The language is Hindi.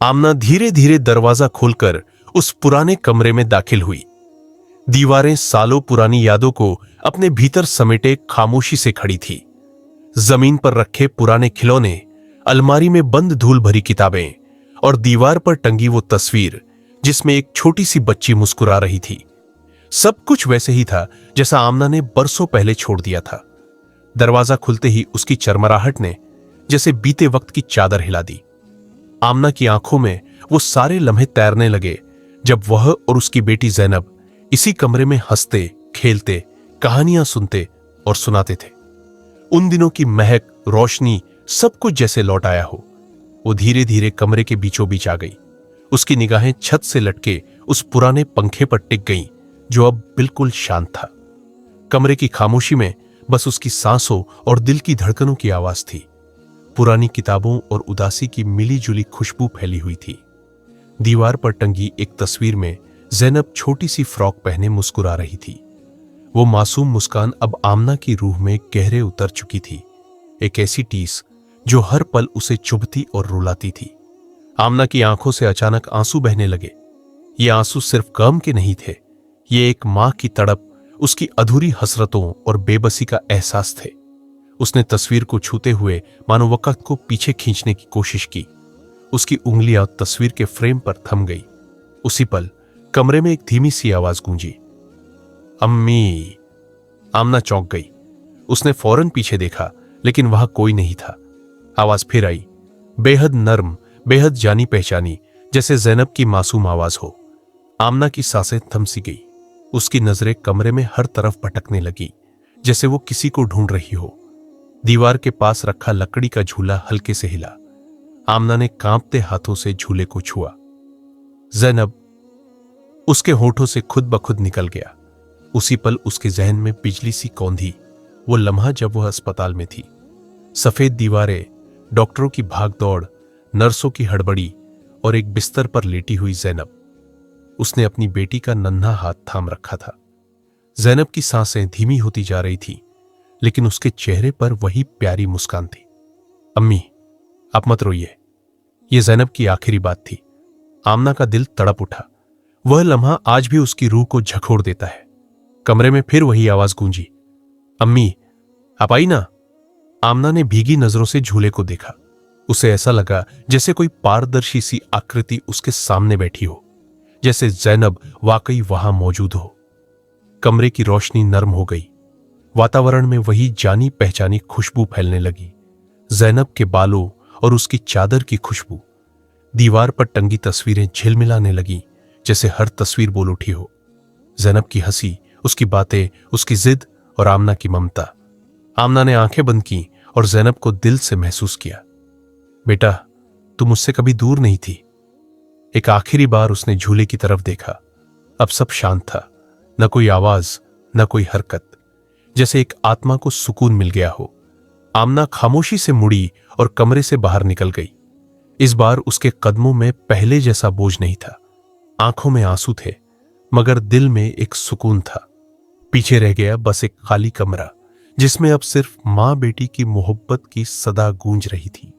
आमना धीरे धीरे दरवाजा खोलकर उस पुराने कमरे में दाखिल हुई। दीवारें सालों पुरानी यादों को अपने भीतर समेटे खामोशी से खड़ी थी। जमीन पर रखे पुराने खिलौने, अलमारी में बंद धूल भरी किताबें और दीवार पर टंगी वो तस्वीर जिसमें एक छोटी सी बच्ची मुस्कुरा रही थी, सब कुछ वैसे ही था जैसा आमना ने बरसों पहले छोड़ दिया था। दरवाजा खुलते ही उसकी चरमराहट ने जैसे बीते वक्त की चादर हिला दी। आमना की आंखों में वो सारे लम्हे तैरने लगे जब वह और उसकी बेटी जैनब इसी कमरे में हंसते, खेलते, कहानियां सुनते और सुनाते थे। उन दिनों की महक, रोशनी, सब कुछ जैसे लौट आया हो। वो धीरे धीरे कमरे के बीचों बीच आ गई। उसकी निगाहें छत से लटके उस पुराने पंखे पर टिक गईं जो अब बिल्कुल शांत था। कमरे की खामोशी में बस उसकी सांसों और दिल की धड़कनों की आवाज थी। पुरानी किताबों और उदासी की मिली जुली खुशबू फैली हुई थी। दीवार पर टंगी एक तस्वीर में जैनब छोटी सी फ्रॉक पहने मुस्कुरा रही थी। वो मासूम मुस्कान अब आमना की रूह में गहरे उतर चुकी थी, एक ऐसी टीस जो हर पल उसे चुभती और रुलाती थी। आमना की आंखों से अचानक आंसू बहने लगे। ये आंसू सिर्फ गम के नहीं थे, ये एक मां की तड़प, उसकी अधूरी हसरतों और बेबसी का एहसास थे। उसने तस्वीर को छूते हुए मानो वक्त को पीछे खींचने की कोशिश की। उसकी उंगलियां तस्वीर के फ्रेम पर थम गई। उसी पल कमरे में एक धीमी सी आवाज गूंजी, अम्मी। आमना चौंक गई। उसने फौरन पीछे देखा लेकिन वहां कोई नहीं था। आवाज फिर आई, बेहद नर्म, बेहद जानी पहचानी, जैसे जैनब की मासूम आवाज हो। आमना की सांसें थम सी गई। उसकी नजरें कमरे में हर तरफ भटकने लगी जैसे वो किसी को ढूंढ रही हो। दीवार के पास रखा लकड़ी का झूला हल्के से हिला। आमना ने कांपते हाथों से झूले को छुआ। जैनब, उसके होठों से खुद ब खुद निकल गया। उसी पल उसके जहन में बिजली सी कौंधी, वो लम्हा जब वह अस्पताल में थी। सफेद दीवारें, डॉक्टरों की भागदौड़, नर्सों की हड़बड़ी और एक बिस्तर पर लेटी हुई जैनब। उसने अपनी बेटी का नन्हा हाथ थाम रखा था। जैनब की सांसें धीमी होती जा रही थी लेकिन उसके चेहरे पर वही प्यारी मुस्कान थी। अम्मी, आप मत रोइए। यह जैनब की आखिरी बात थी। आमना का दिल तड़प उठा। वह लम्हा आज भी उसकी रूह को झकोड़ देता है। कमरे में फिर वही आवाज गूंजी, अम्मी, आप आई ना। आमना ने भीगी नजरों से झूले को देखा। उसे ऐसा लगा जैसे कोई पारदर्शी सी आकृति उसके सामने बैठी हो, जैसे जैनब वाकई वहां मौजूद हो। कमरे की रोशनी नर्म हो गई। वातावरण में वही जानी पहचानी खुशबू फैलने लगी, जैनब के बालों और उसकी चादर की खुशबू। दीवार पर टंगी तस्वीरें झिलमिलाने लगी जैसे हर तस्वीर बोल उठी हो। जैनब की हंसी, उसकी बातें, उसकी जिद और आमना की ममता। आमना ने आंखें बंद की और जैनब को दिल से महसूस किया। बेटा, तुम मुझसे कभी दूर नहीं थी। एक आखिरी बार उसने झूले की तरफ देखा। अब सब शांत था, न कोई आवाज, न कोई हरकत, जैसे एक आत्मा को सुकून मिल गया हो। आमना खामोशी से मुड़ी और कमरे से बाहर निकल गई। इस बार उसके कदमों में पहले जैसा बोझ नहीं था। आंखों में आंसू थे मगर दिल में एक सुकून था। पीछे रह गया बस एक खाली कमरा जिसमें अब सिर्फ मां बेटी की मोहब्बत की सदा गूंज रही थी।